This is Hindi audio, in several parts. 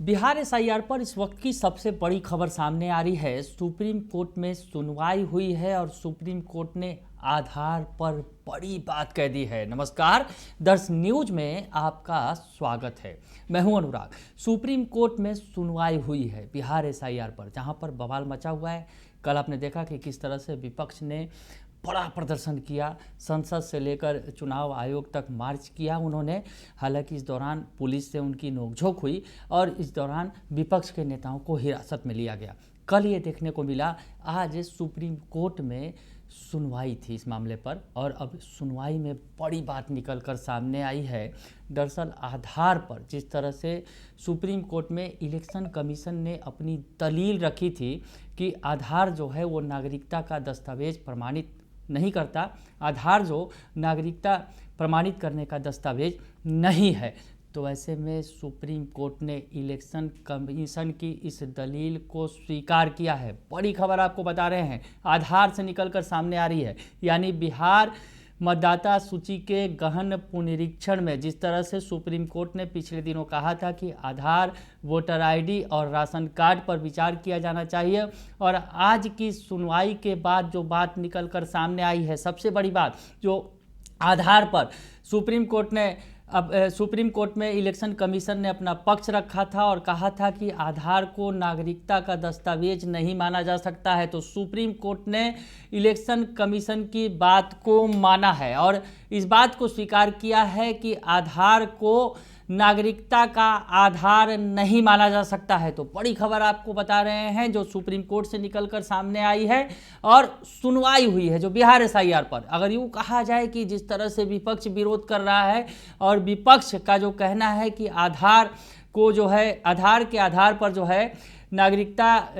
बिहार एसआईआर पर इस वक्त की सबसे बड़ी खबर सामने आ रही है। सुप्रीम कोर्ट में सुनवाई हुई है और सुप्रीम कोर्ट ने आधार पर बड़ी बात कह दी है। नमस्कार, दर्श न्यूज में आपका स्वागत है। मैं हूं अनुराग। सुप्रीम कोर्ट में सुनवाई हुई है बिहार एसआईआर पर, जहां पर बवाल मचा हुआ है। कल आपने देखा कि किस तरह से विपक्ष ने बड़ा प्रदर्शन किया, संसद से लेकर चुनाव आयोग तक मार्च किया उन्होंने। हालांकि इस दौरान पुलिस से उनकी नोकझोंक हुई और इस दौरान विपक्ष के नेताओं को हिरासत में लिया गया। कल ये देखने को मिला, आज सुप्रीम कोर्ट में सुनवाई थी इस मामले पर और अब सुनवाई में बड़ी बात निकल कर सामने आई है। दरअसल आधार पर जिस तरह से सुप्रीम कोर्ट में इलेक्शन कमीशन ने अपनी दलील रखी थी कि आधार जो है वो नागरिकता का दस्तावेज प्रमाणित नहीं करता, आधार जो नागरिकता प्रमाणित करने का दस्तावेज नहीं है, तो ऐसे में सुप्रीम कोर्ट ने इलेक्शन कमीशन की इस दलील को स्वीकार किया है। बड़ी खबर आपको बता रहे हैं, आधार से निकलकर सामने आ रही है। यानी बिहार मतदाता सूची के गहन पुनरीक्षण में जिस तरह से सुप्रीम कोर्ट ने पिछले दिनों कहा था कि आधार, वोटर आईडी और राशन कार्ड पर विचार किया जाना चाहिए, और आज की सुनवाई के बाद जो बात निकलकर सामने आई है, सबसे बड़ी बात जो आधार पर सुप्रीम कोर्ट में इलेक्शन कमीशन ने अपना पक्ष रखा था और कहा था कि आधार को नागरिकता का दस्तावेज नहीं माना जा सकता है। तो सुप्रीम कोर्ट ने इलेक्शन कमीशन की बात को माना है और इस बात को स्वीकार किया है कि आधार को नागरिकता का आधार नहीं माना जा सकता है। तो बड़ी खबर आपको बता रहे हैं जो सुप्रीम कोर्ट से निकलकर सामने आई है और सुनवाई हुई है जो बिहार एसआईआर पर। अगर यूँ कहा जाए कि जिस तरह से विपक्ष विरोध कर रहा है और विपक्ष का जो कहना है कि आधार को जो है, आधार के आधार पर जो है नागरिकता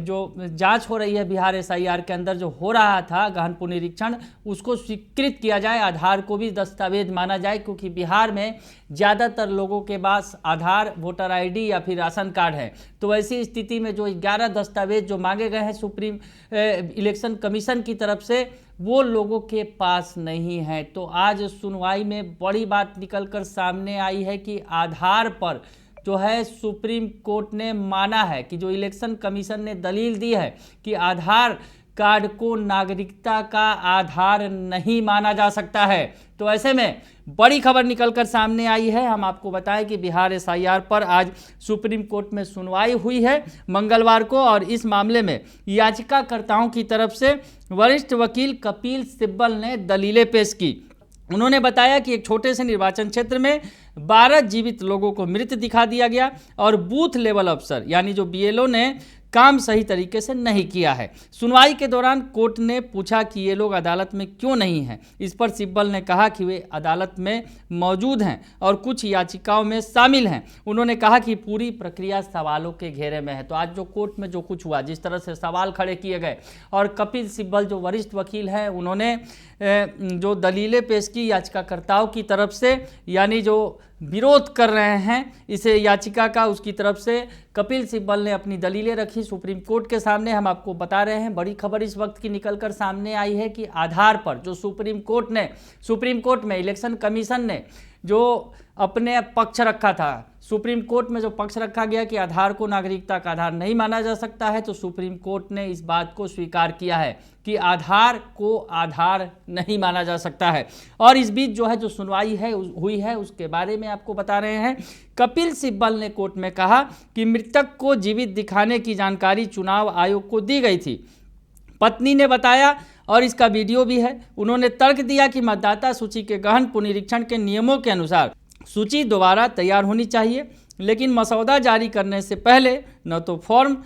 जो जांच हो रही है बिहार एसआईआर के अंदर जो हो रहा था गहन पुनरीक्षण, उसको स्वीकृत किया जाए, आधार को भी दस्तावेज माना जाए, क्योंकि बिहार में ज़्यादातर लोगों के पास आधार, वोटर आईडी या फिर राशन कार्ड है। तो ऐसी स्थिति में जो 11 दस्तावेज जो मांगे गए हैं सुप्रीम इलेक्शन कमीशन की तरफ से, वो लोगों के पास नहीं है। तो आज सुनवाई में बड़ी बात निकल कर सामने आई है कि आधार पर जो है सुप्रीम कोर्ट ने माना है कि जो इलेक्शन कमीशन ने दलील दी है कि आधार कार्ड को नागरिकता का आधार नहीं माना जा सकता है। तो ऐसे में बड़ी खबर निकलकर सामने आई है। हम आपको बताएं कि बिहार एसआईआर पर आज सुप्रीम कोर्ट में सुनवाई हुई है मंगलवार को, और इस मामले में याचिकाकर्ताओं की तरफ से वरिष्ठ वकील कपिल सिब्बल ने दलीलें पेश की। उन्होंने बताया कि एक छोटे से निर्वाचन क्षेत्र में 12 जीवित लोगों को मृत दिखा दिया गया और बूथ लेवल अफसर यानी जो बीएलओ ने काम सही तरीके से नहीं किया है। सुनवाई के दौरान कोर्ट ने पूछा कि ये लोग अदालत में क्यों नहीं हैं। इस पर सिब्बल ने कहा कि वे अदालत में मौजूद हैं और कुछ याचिकाओं में शामिल हैं। उन्होंने कहा कि पूरी प्रक्रिया सवालों के घेरे में है। तो आज जो कोर्ट में जो कुछ हुआ, जिस तरह से सवाल खड़े किए गए, और कपिल सिब्बल जो वरिष्ठ वकील हैं उन्होंने जो दलीलें पेश की याचिकाकर्ताओं की तरफ से, यानी जो विरोध कर रहे हैं इस याचिका का, उसकी तरफ से कपिल सिब्बल ने अपनी दलीलें रखी सुप्रीम कोर्ट के सामने। हम आपको बता रहे हैं बड़ी खबर इस वक्त की निकलकर सामने आई है कि आधार पर जो सुप्रीम कोर्ट में इलेक्शन कमीशन ने जो अपने पक्ष रखा था, सुप्रीम कोर्ट में जो पक्ष रखा गया कि आधार को नागरिकता का आधार नहीं माना जा सकता है, तो सुप्रीम कोर्ट ने इस बात को स्वीकार किया है कि आधार को आधार नहीं माना जा सकता है। और इस बीच जो है जो सुनवाई हुई है उसके बारे में आपको बता रहे हैं। कपिल सिब्बल ने कोर्ट में कहा कि मृतक को जीवित दिखाने की जानकारी चुनाव आयोग को दी गई थी, पत्नी ने बताया और इसका वीडियो भी है। उन्होंने तर्क दिया कि मतदाता सूची के गहन पुनरीक्षण के नियमों के अनुसार सूची दोबारा तैयार होनी चाहिए, लेकिन मसौदा जारी करने से पहले न तो फॉर्म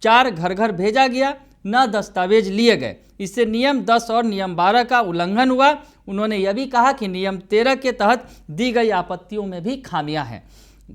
4 घर घर भेजा गया, न दस्तावेज लिए गए। इससे नियम 10 और नियम 12 का उल्लंघन हुआ। उन्होंने यह भी कहा कि नियम 13 के तहत दी गई आपत्तियों में भी खामियां हैं।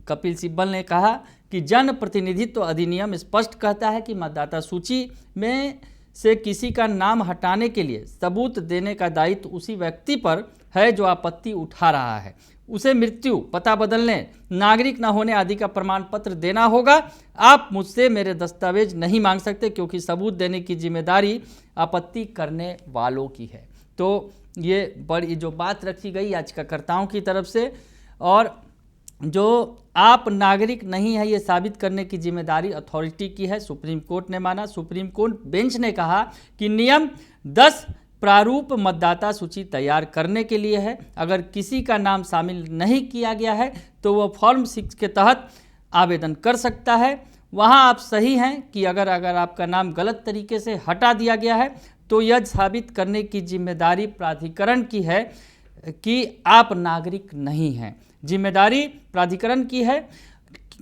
कपिल सिब्बल ने कहा कि जन प्रतिनिधित्व अधिनियम स्पष्ट कहता है कि मतदाता सूची में से किसी का नाम हटाने के लिए सबूत देने का दायित्व उसी व्यक्ति पर है जो आपत्ति उठा रहा है। उसे मृत्यु, पता बदलने, नागरिक न होने आदि का प्रमाण पत्र देना होगा। आप मुझसे मेरे दस्तावेज नहीं मांग सकते, क्योंकि सबूत देने की जिम्मेदारी आपत्ति करने वालों की है। तो ये बड़ी जो बात रखी गई याचिकाकर्ताओं की तरफ से, और जो आप नागरिक नहीं है ये साबित करने की जिम्मेदारी अथॉरिटी की है, सुप्रीम कोर्ट ने माना। सुप्रीम कोर्ट बेंच ने कहा कि नियम 10 प्रारूप मतदाता सूची तैयार करने के लिए है। अगर किसी का नाम शामिल नहीं किया गया है तो वह फॉर्म 6 के तहत आवेदन कर सकता है। वहाँ आप सही हैं कि अगर आपका नाम गलत तरीके से हटा दिया गया है तो यह साबित करने की जिम्मेदारी प्राधिकरण की है कि आप नागरिक नहीं हैं। जिम्मेदारी प्राधिकरण की है।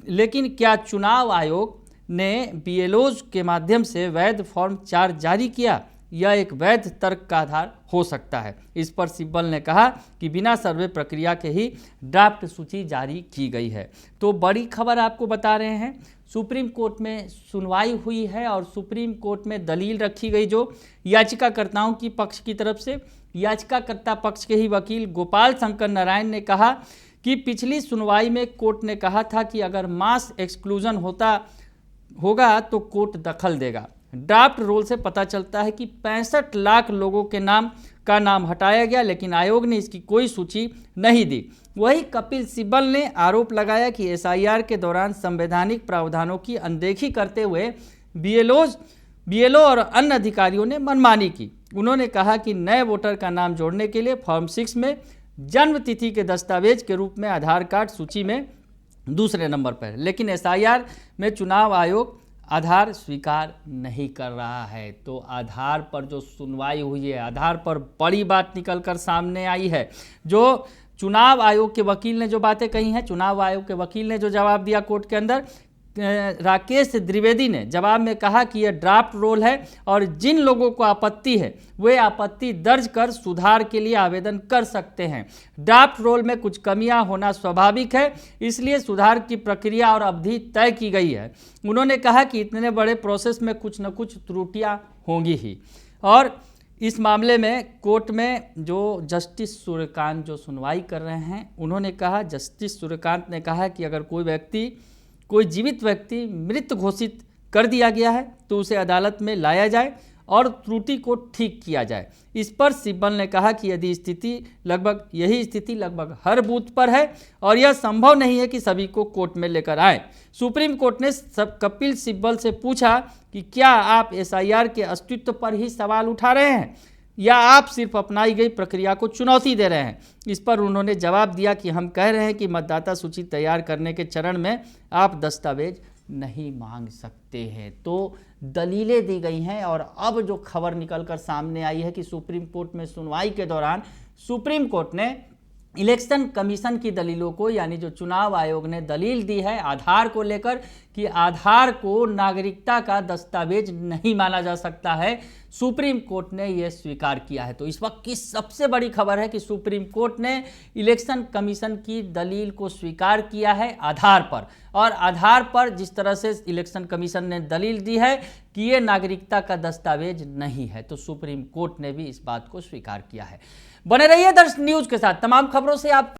लेकिन क्या चुनाव आयोग ने बीएलओज के माध्यम से वैध फॉर्म 4 जारी किया? यह एक वैध तर्क का आधार हो सकता है। इस पर सिब्बल ने कहा कि बिना सर्वे प्रक्रिया के ही ड्राफ्ट सूची जारी की गई है। तो बड़ी खबर आपको बता रहे हैं, सुप्रीम कोर्ट में सुनवाई हुई है और सुप्रीम कोर्ट में दलील रखी गई जो याचिकाकर्ताओं की पक्ष की तरफ से। याचिकाकर्ता पक्ष के ही वकील गोपाल शंकर नारायण ने कहा कि पिछली सुनवाई में कोर्ट ने कहा था कि अगर मास एक्सक्लूजन होगा तो कोर्ट दखल देगा। ड्राफ्ट रोल से पता चलता है कि 65 लाख लोगों के नाम हटाया गया, लेकिन आयोग ने इसकी कोई सूची नहीं दी। वही कपिल सिब्बल ने आरोप लगाया कि एसआईआर के दौरान संवैधानिक प्रावधानों की अनदेखी करते हुए बीएलओ और अन्य अधिकारियों ने मनमानी की। उन्होंने कहा कि नए वोटर का नाम जोड़ने के लिए फॉर्म 6 में जन्म तिथि के दस्तावेज के रूप में आधार कार्ड सूची में दूसरे नंबर पर है, लेकिन एसआईआर में चुनाव आयोग आधार स्वीकार नहीं कर रहा है। तो आधार पर जो सुनवाई हुई है, आधार पर बड़ी बात निकलकर सामने आई है। जो चुनाव आयोग के वकील ने जो बातें कही हैं, चुनाव आयोग के वकील ने जो जवाब दिया कोर्ट के अंदर, राकेश द्विवेदी ने जवाब में कहा कि यह ड्राफ्ट रोल है और जिन लोगों को आपत्ति है वे आपत्ति दर्ज कर सुधार के लिए आवेदन कर सकते हैं। ड्राफ्ट रोल में कुछ कमियां होना स्वाभाविक है, इसलिए सुधार की प्रक्रिया और अवधि तय की गई है। उन्होंने कहा कि इतने बड़े प्रोसेस में कुछ न कुछ त्रुटियां होंगी ही। और इस मामले में कोर्ट में जो जस्टिस सूर्यकांत जो सुनवाई कर रहे हैं, उन्होंने कहा, जस्टिस सूर्यकांत ने कहा कि अगर कोई जीवित व्यक्ति मृत घोषित कर दिया गया है तो उसे अदालत में लाया जाए और त्रुटि को ठीक किया जाए। इस पर सिब्बल ने कहा कि यही स्थिति लगभग हर बूथ पर है और यह संभव नहीं है कि सभी को कोर्ट में लेकर आए। सुप्रीम कोर्ट ने कपिल सिब्बल से पूछा कि क्या आप एसआईआर के अस्तित्व पर ही सवाल उठा रहे हैं या आप सिर्फ अपनाई गई प्रक्रिया को चुनौती दे रहे हैं? इस पर उन्होंने जवाब दिया कि हम कह रहे हैं कि मतदाता सूची तैयार करने के चरण में आप दस्तावेज नहीं मांग सकते हैं। तो दलीलें दी गई हैं और अब जो खबर निकलकर सामने आई है कि सुप्रीम कोर्ट में सुनवाई के दौरान सुप्रीम कोर्ट ने इलेक्शन कमीशन की दलीलों को, यानी जो चुनाव आयोग ने दलील दी है आधार को लेकर कि आधार को नागरिकता का दस्तावेज नहीं माना जा सकता है, सुप्रीम कोर्ट ने यह स्वीकार किया है। तो इस वक्त की सबसे बड़ी खबर है कि सुप्रीम कोर्ट ने इलेक्शन कमीशन की दलील को स्वीकार किया है आधार पर, और आधार पर जिस तरह से इलेक्शन कमीशन ने दलील दी है कि ये नागरिकता का दस्तावेज नहीं है, तो सुप्रीम कोर्ट ने भी इस बात को स्वीकार किया है। बने रहिए दर्श न्यूज के साथ, तमाम खबरों से आप